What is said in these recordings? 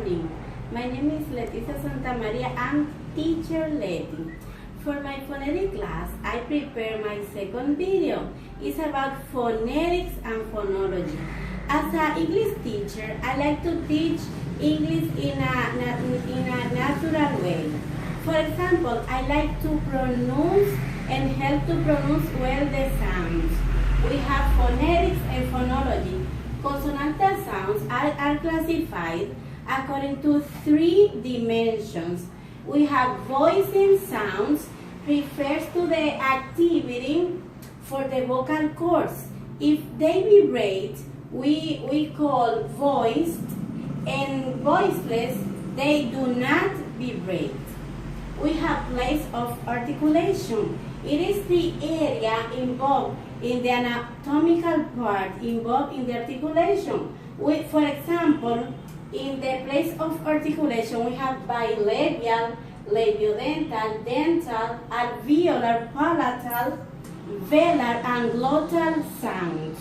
morning. My name is Leticia Santa Maria. I'm teacher Letty. For my phonetic class, I prepare my second video. It's about phonetics and phonology. As an English teacher, I like to teach English in a natural way. For example, I like to pronounce and help to pronounce well the sounds. We have phonetics and phonology. Consonantal sounds are classified according to 3 dimensions. We have voicing sounds, refers to the activity for the vocal cords. If they vibrate, we call voiced, and voiceless, they do not vibrate. We have place of articulation. It is the area involved in the anatomical part involved in the articulation. For example, in the place of articulation, we have bilabial, labiodental, dental, alveolar, palatal, velar, and glottal sounds.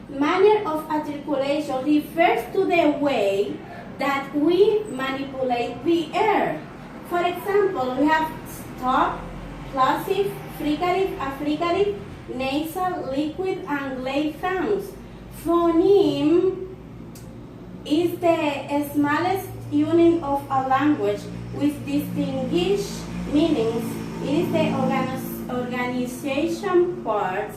Manner of articulation refers to the way that we manipulate the air. For example, we have stop, plosive, fricative, affricative, nasal, liquid, and glade sounds. Phoneme is the smallest unit of a language with distinguished meanings. It is the organization part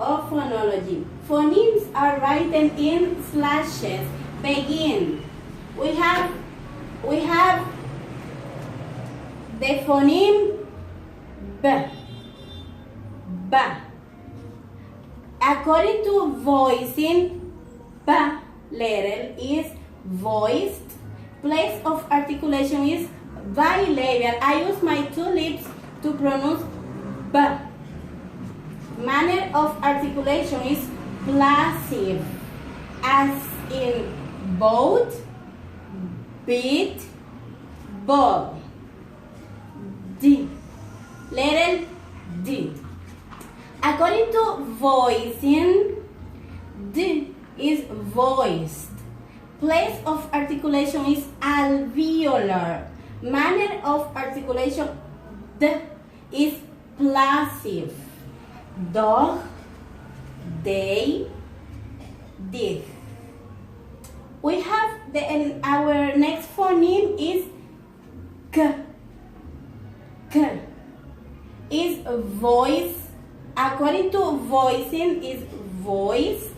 of phonology. Phonemes are written in slashes. Begin. We have the phoneme B. B. According to voicing, B letter is voiced. Place of articulation is bilabial. I use my 2 lips to pronounce B. Manner of articulation is plosive, as in boat, beat, ball. D. Letter D. According to voicing, D is voiced. Place of articulation is alveolar. Manner of articulation, D, is plosive. Dog, they, did. We have our next phoneme is K. K is voice. According to voicing, is voiced.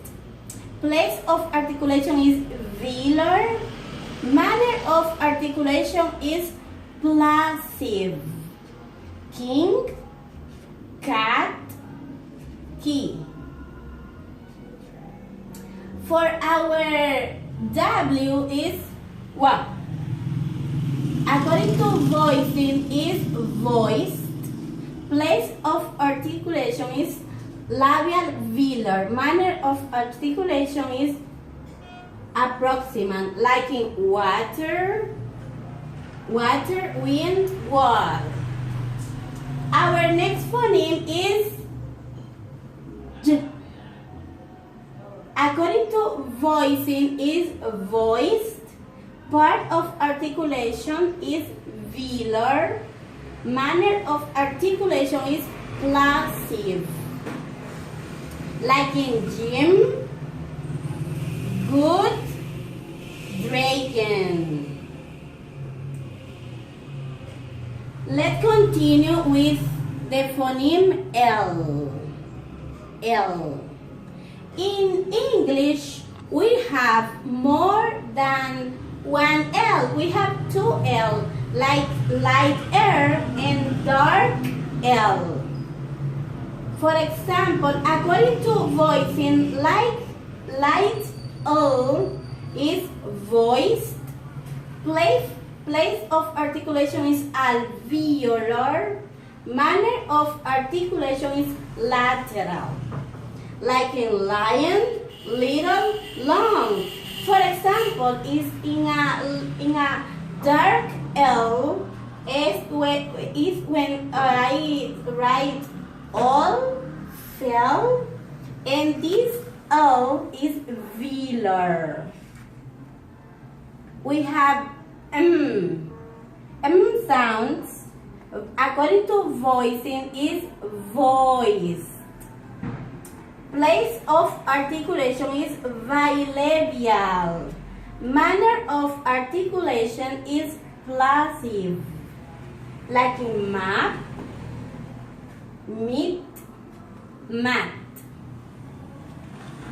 Place of articulation is velar. Manner of articulation is plosive. King, cat, key. For our W is what? According to voicing is voiced. Place of articulation is labial velar. Manner of articulation is approximate, like in water, wind, wall. Our next phoneme is J. According to voicing is voiced. Part of articulation is velar. Manner of articulation is plosive, like in gym, good, dragon. Let's continue with the phoneme L. L. In English, we have more than 1 L. We have 2 L, like light air and dark L. For example, according to voicing, light L is voiced. Place of articulation is alveolar. Manner of articulation is lateral, like in lion, little, long. For example, is in a dark L is when I write all, fell, and this O is velar. We have sounds. According to voicing is voice. Place of articulation is bilabial. Manner of articulation is plosive. Like in map, meet, mat.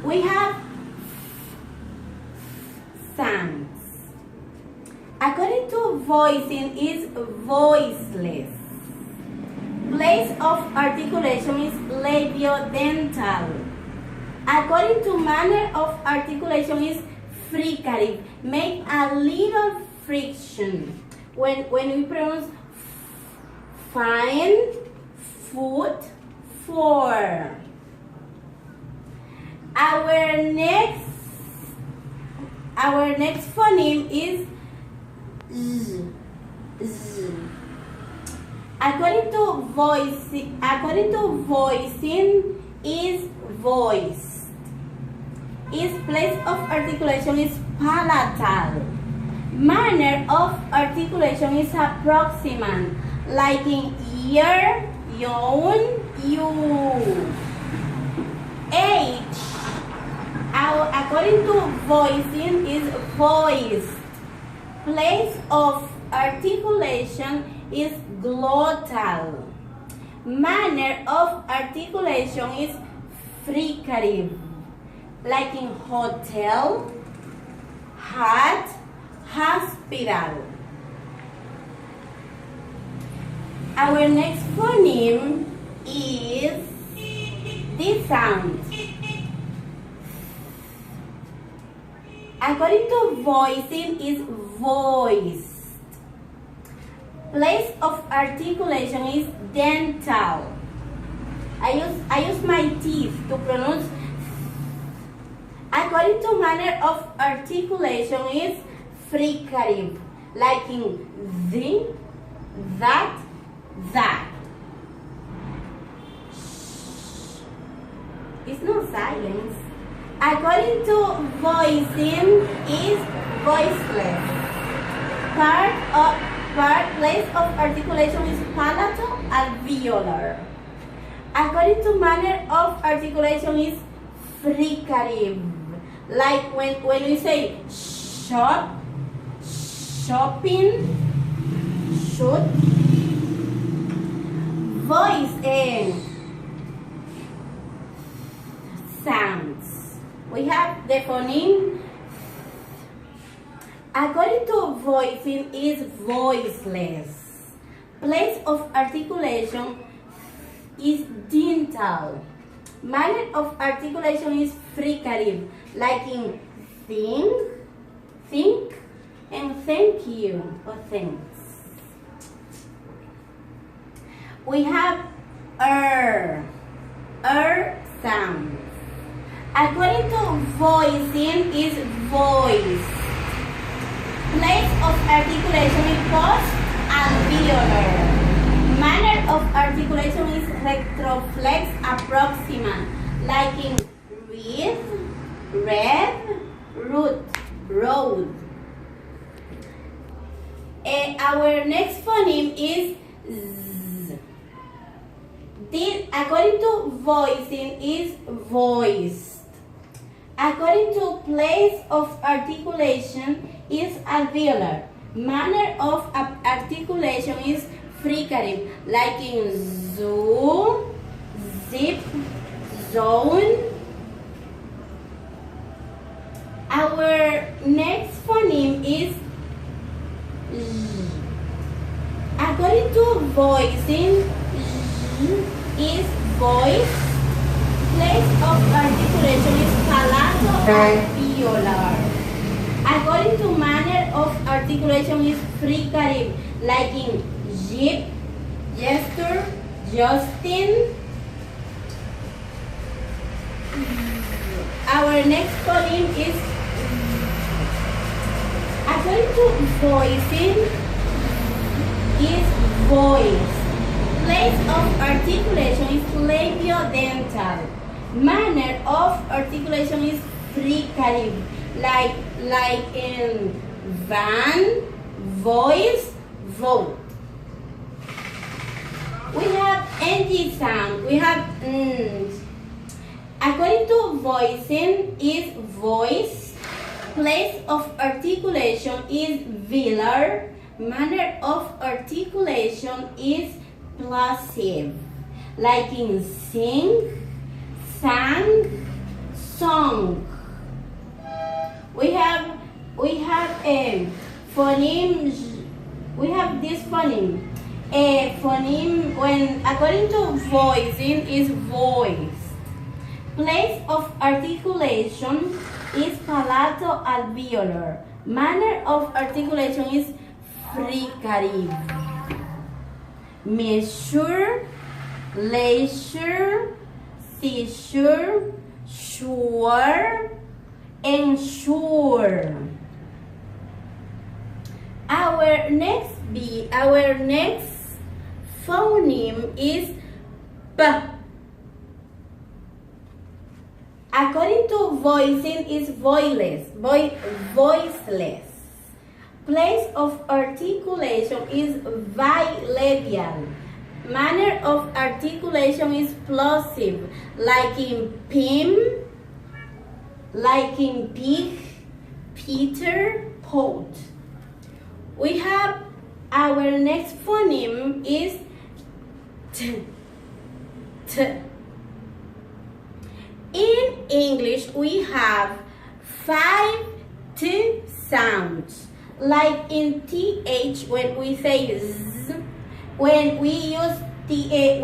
We have sounds. According to voicing is voiceless. Place of articulation is labiodental. According to manner of articulation is fricative. Make a little friction. When we pronounce fine, foot, for. Our next phoneme is z. Z. According to voicing is voiced. Its place of articulation is palatal. Manner of articulation is approximant, like in ear, yawn, you. H. According to voicing is voiced. Place of articulation is glottal. Manner of articulation is fricative, like in hotel, hat, hospital. Our next phoneme is this sound. According to voicing is voiced. Place of articulation is dental. I use my teeth to pronounce. According to manner of articulation is fricative, like in the, that, that. It's no silence. According to voicing is voiceless. Place of articulation is palatal alveolar. According to manner of articulation is fricative. Like when we say shop, shopping, shoot. Voice and sounds. We have the phoneme. According to voicing is voiceless. Place of articulation is dental. Manner of articulation is fricative, like in think, and thank you or thanks. We have sound. According to voicing is voice. Place of articulation is post-alveolar. Manner of articulation is retroflex approximant, like in read, read, root, road. Our next phoneme is z. This, according to voicing, is voiced. According to place of articulation is alveolar. Manner of articulation is fricative, like in zoo, zip, zone. Our next phoneme is z. According to voicing, z is voice. Place of articulation is palato-alveolar. According to manner of articulation is fricative, like in jeep, jester, Justin. Our next phoneme is according to voicing is voice. Place of articulation is labiodental. Manner of articulation is fricative, like in van, voice, vote. We have ng sound. We have According to voicing is voice. Place of articulation is velar. Manner of articulation is plosive. Like in sing, sang, song. We have phonemes. We have this phoneme. A phoneme, when according to voicing, is voice. Place of articulation is palato-alveolar. Manner of articulation is fricative. Measure, leisure, seizure, sure, ensure. Our next phoneme is P. According to voicing is voiceless. Place of articulation is bilabial. Manner of articulation is plosive, like in pim, like in pig, Peter, pot. We have our next phoneme is T. In English, we have 5 T sounds. Like in TH, when we say Z, when we use TH,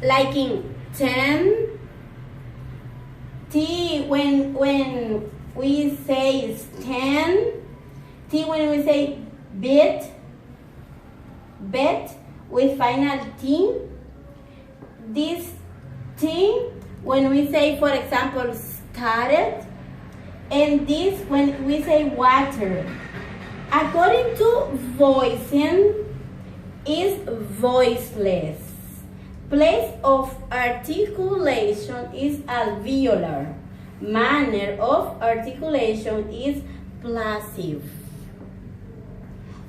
like in 10, T when we say 10, T when we say bit, with final T. This T when we say, for example, started, and this when we say water. According to voicing is voiceless. Place of articulation is alveolar. Manner of articulation is plosive.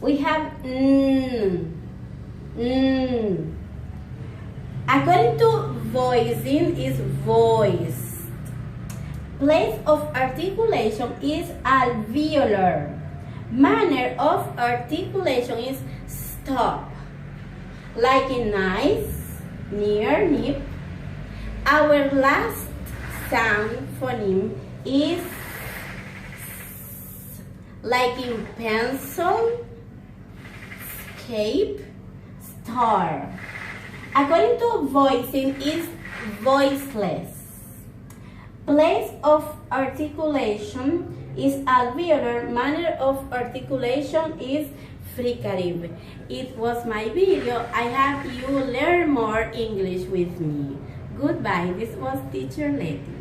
We have According to voicing is voiced. Place of articulation is alveolar. Manner of articulation is stop. Like in nice, near, nip. Our last sound phoneme is like in pencil, escape, star. According to voicing is voiceless. Place of articulation is alveolar. Manner of articulation is fricative. It was my video. I hope you learn more English with me. Goodbye. This was Teacher Letty.